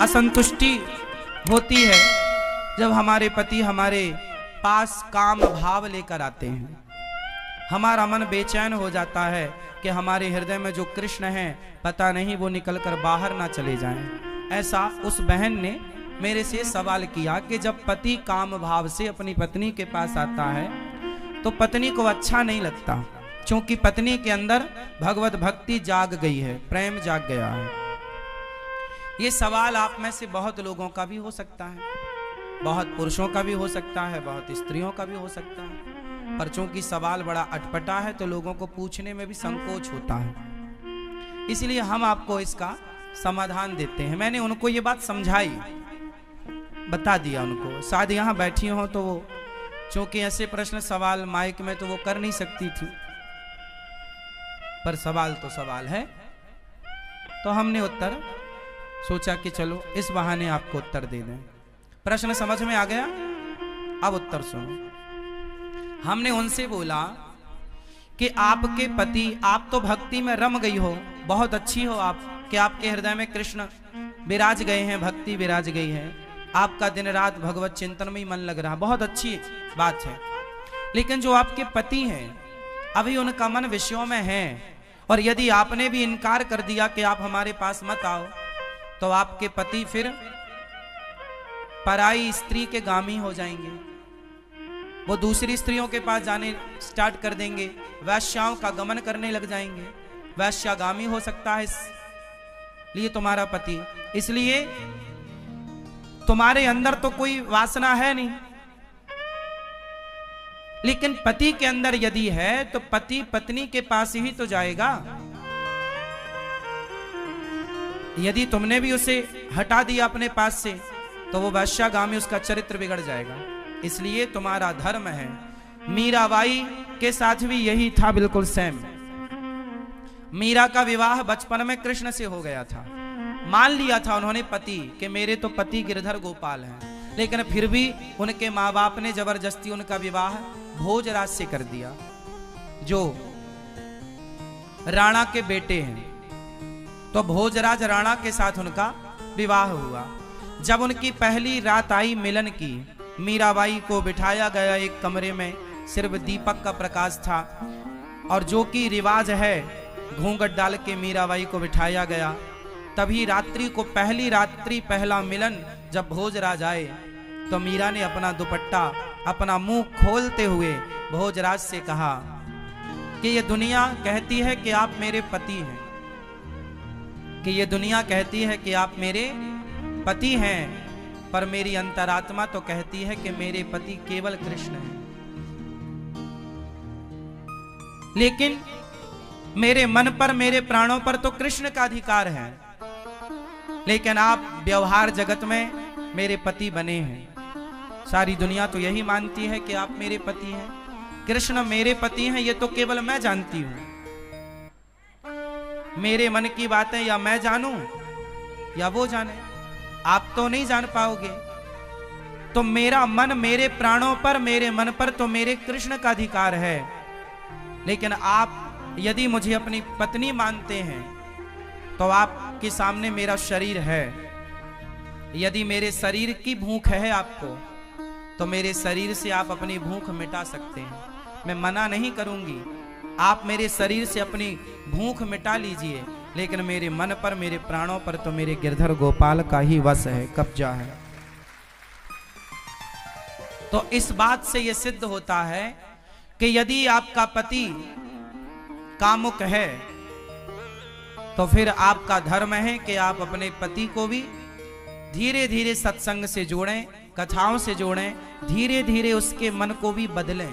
असंतुष्टि होती है जब हमारे पति हमारे पास काम भाव लेकर आते हैं। हमारा मन बेचैन हो जाता है कि हमारे हृदय में जो कृष्ण हैं पता नहीं वो निकलकर बाहर ना चले जाएं। ऐसा उस बहन ने मेरे से सवाल किया कि जब पति काम भाव से अपनी पत्नी के पास आता है तो पत्नी को अच्छा नहीं लगता, क्योंकि पत्नी के अंदर भगवत भक्ति जाग गई है, प्रेम जाग गया है। ये सवाल आप में से बहुत लोगों का भी हो सकता है, बहुत पुरुषों का भी हो सकता है, बहुत स्त्रियों का भी हो सकता है, पर चूंकि सवाल बड़ा अटपटा है तो लोगों को पूछने में भी संकोच होता है, इसलिए हम आपको इसका समाधान देते हैं। मैंने उनको ये बात समझाई, बता दिया उनको, शायद यहाँ बैठी हो तो वो, चूंकि ऐसे प्रश्न सवाल माइक में तो वो कर नहीं सकती थी, पर सवाल तो सवाल है, तो हमने उत्तर सोचा कि चलो इस बहाने आपको उत्तर दे दें। प्रश्न समझ में आ गया? अब उत्तर सुनो। हमने उनसे बोला कि आपके पति, आप तो भक्ति में रम गई हो, बहुत अच्छी हो आप, कि आपके हृदय में कृष्ण विराज गए हैं, भक्ति विराज गई है, आपका दिन रात भगवत चिंतन में ही मन लग रहा, बहुत अच्छी बात है। लेकिन जो आपके पति हैं अभी उनका मन विषयों में है, और यदि आपने भी इनकार कर दिया कि आप हमारे पास मत आओ तो आपके पति फिर पराई स्त्री के गामी हो जाएंगे, वो दूसरी स्त्रियों के पास जाने स्टार्ट कर देंगे, वैश्याओं का गमन करने लग जाएंगे, वैश्यागामी हो सकता है इसलिए तुम्हारा पति। इसलिए तुम्हारे अंदर तो कोई वासना है नहीं, लेकिन पति के अंदर यदि है तो पति पत्नी के पास ही तो जाएगा। यदि तुमने भी उसे हटा दिया अपने पास से तो वो वैश्यागामी, उसका चरित्र बिगड़ जाएगा। इसलिए तुम्हारा धर्म है। मीराबाई के साथ भी यही था, बिल्कुल सेम। मीरा का विवाह बचपन में कृष्ण से हो गया था, मान लिया था उन्होंने पति कि मेरे तो पति गिरधर गोपाल हैं, लेकिन फिर भी उनके माँ बाप ने जबरदस्ती उनका विवाह भोजराज से कर दिया, जो राणा के बेटे हैं। तो भोजराज राणा के साथ उनका विवाह हुआ। जब उनकी पहली रात आई मिलन की, मीराबाई को बिठाया गया एक कमरे में, सिर्फ दीपक का प्रकाश था, और जो कि रिवाज है घूंघट डाल के मीराबाई को बिठाया गया। तभी रात्रि को, पहली रात्रि पहला मिलन जब भोजराज आए तो मीरा ने अपना दुपट्टा, अपना मुंह खोलते हुए भोजराज से कहा कि ये दुनिया कहती है कि आप मेरे पति हैं, कि ये दुनिया कहती है कि आप मेरे पति हैं, पर मेरी अंतरात्मा तो कहती है कि मेरे पति केवल कृष्ण हैं। लेकिन मेरे मन पर, मेरे प्राणों पर तो कृष्ण का अधिकार है, लेकिन आप व्यवहार जगत में मेरे पति बने हैं। सारी दुनिया तो यही मानती है कि आप मेरे पति हैं, कृष्ण मेरे पति हैं, ये तो केवल मैं जानती हूं। मेरे मन की बातें या मैं जानूं या वो जाने, आप तो नहीं जान पाओगे। तो मेरा मन, मेरे प्राणों पर, मेरे मन पर तो मेरे कृष्ण का अधिकार है, लेकिन आप यदि मुझे अपनी पत्नी मानते हैं तो आपके सामने मेरा शरीर है। यदि मेरे शरीर की भूख है आपको तो मेरे शरीर से आप अपनी भूख मिटा सकते हैं, मैं मना नहीं करूंगी, आप मेरे शरीर से अपनी भूख मिटा लीजिए, लेकिन मेरे मन पर, मेरे प्राणों पर तो मेरे गिरधर गोपाल का ही वश है, कब्जा है। तो इस बात से यह सिद्ध होता है कि यदि आपका पति कामुक है तो फिर आपका धर्म है कि आप अपने पति को भी धीरे धीरे सत्संग से जोड़ें, कथाओं से जोड़ें, धीरे धीरे उसके मन को भी बदलें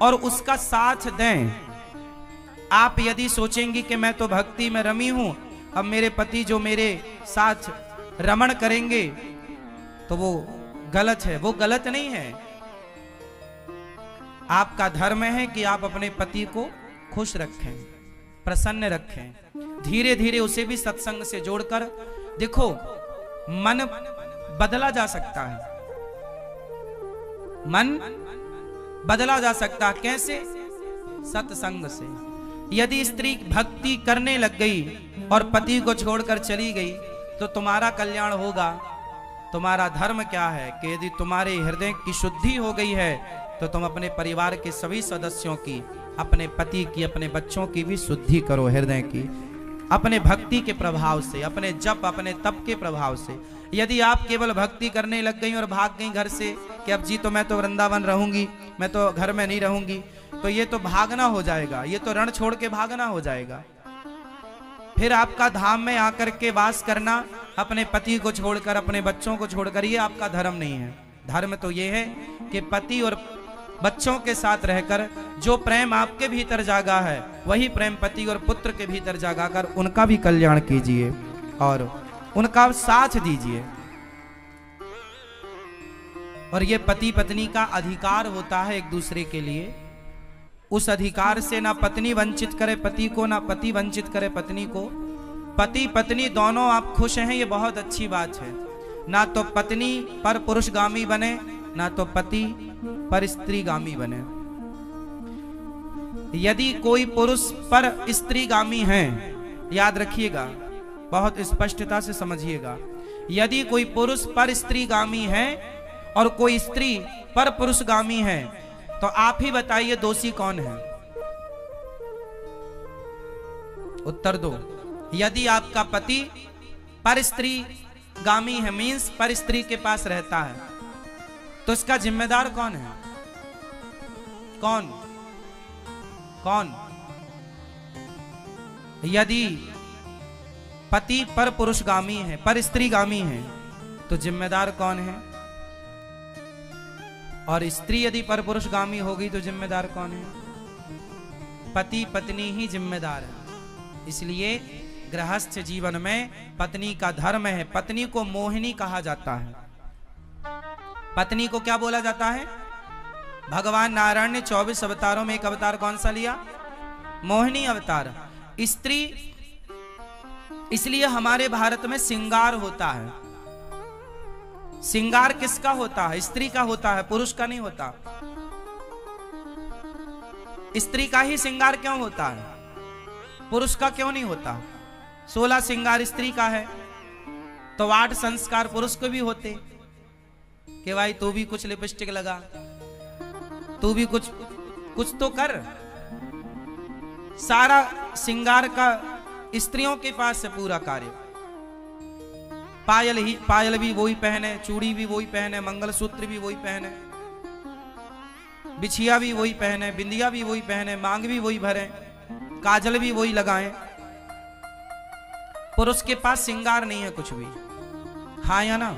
और उसका साथ दें। आप यदि सोचेंगी कि मैं तो भक्ति में रमी हूं, अब मेरे पति जो मेरे साथ रमण करेंगे तो वो गलत है, वो गलत नहीं है। आपका धर्म है कि आप अपने पति को खुश रखें, प्रसन्न रखें, धीरे धीरे उसे भी सत्संग से जोड़कर। देखो, मन बदला जा सकता है, मन बदला जा सकता है। कैसे? सत्संग से। यदि स्त्री भक्ति करने लग गई और पति को छोड़कर चली गई तो तुम्हारा कल्याण होगा। तुम्हारा धर्म क्या है कि यदि तुम्हारे हृदय की शुद्धि हो गई है तो तुम अपने परिवार के सभी सदस्यों की, अपने पति की, अपने बच्चों की भी शुद्धि करो हृदय की, अपने भक्ति के प्रभाव से, अपने जप, अपने तप के प्रभाव से। यदि आप केवल भक्ति करने लग गई और भाग गई घर से कि अब जी तो मैं तो वृंदावन रहूंगी, मैं तो घर में नहीं रहूंगी, तो ये तो भागना हो जाएगा, ये तो रण छोड़ के भागना हो जाएगा। फिर आपका धाम में आकर के वास करना, अपने पति को छोड़कर, अपने बच्चों को छोड़कर, ये आपका धर्म नहीं है। धर्म तो ये है कि पति और बच्चों के साथ रहकर जो प्रेम आपके भीतर जागा है वही प्रेम पति और पुत्र के भीतर जागा कर उनका भी कल्याण कीजिए और उनका साथ दीजिए। और ये पति पत्नी का अधिकार होता है एक दूसरे के लिए। उस अधिकार से ना पत्नी वंचित करे पति को, ना पति वंचित करे पत्नी को। पति पत्नी दोनों आप खुश हैं, ये बहुत अच्छी बात है। ना तो पत्नी पर पुरुषगामी बने, ना तो पति पर स्त्रीगामी बने। यदि कोई पुरुष पर स्त्रीगामी है, याद रखिएगा, बहुत स्पष्टता से समझिएगा, यदि कोई पुरुष पर स्त्रीगामी है और कोई स्त्री पर पुरुषगामी है, तो आप ही बताइए दोषी कौन है? उत्तर दो। यदि आपका पति पर स्त्री गामी है, मीन्स पर स्त्री के पास रहता है, तो इसका जिम्मेदार कौन है? कौन? कौन? यदि पति पर पुरुषगामी है, पर स्त्रीगामी है, तो जिम्मेदार कौन है? और स्त्री यदि पर पुरुषगामी होगी तो जिम्मेदार कौन है? पति पत्नी ही जिम्मेदार है। इसलिए गृहस्थ जीवन में पत्नी का धर्म है। पत्नी को मोहिनी कहा जाता है। पत्नी को क्या बोला जाता है? भगवान नारायण ने 24 अवतारों में एक अवतार कौन सा लिया? मोहिनी अवतार। स्त्री, इसलिए हमारे भारत में श्रृंगार होता है। श्रृंगार किसका होता है? स्त्री का होता है, पुरुष का नहीं होता। स्त्री का ही श्रृंगार क्यों होता है? पुरुष का क्यों नहीं होता? 16 श्रृंगार स्त्री का है, तो 8 संस्कार पुरुष को भी होते कि भाई तू भी कुछ लिपस्टिक लगा, तू भी कुछ तो कर। सारा श्रृंगार का स्त्रियों के पास है पूरा कार्य। पायल भी वही पहने, चूड़ी भी वही पहने, मंगलसूत्र भी वही पहने, बिछिया भी वही पहने, बिंदिया भी वही पहने, मांग भी वही भरे, काजल भी वही लगाएं। पुरुष के पास श्रृंगार नहीं है कुछ भी। हाँ या ना?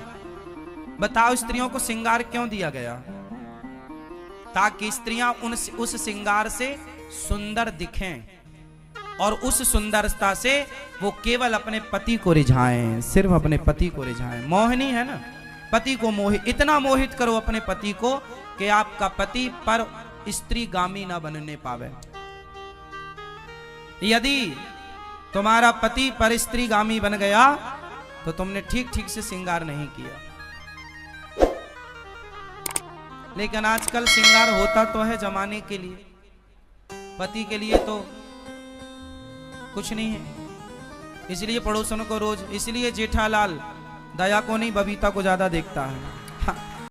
बताओ, स्त्रियों को श्रृंगार क्यों दिया गया? ताकि स्त्रियां उस श्रृंगार से सुंदर दिखें और उस सुंदरता से वो केवल अपने पति को रिझाएं, सिर्फ अपने पति को रिझाएं। मोहिनी है ना, पति को इतना मोहित करो अपने पति को कि आपका पति पर स्त्री गामी ना बनने पावे। यदि तुम्हारा पति पर स्त्री गामी बन गया तो तुमने ठीक से श्रृंगार नहीं किया। लेकिन आजकल श्रृंगार होता तो है जमाने के लिए, पति के लिए तो कुछ नहीं है। इसलिए पड़ोसन को रोज, इसलिए जेठालाल दया को नहीं बबीता को ज्यादा देखता है।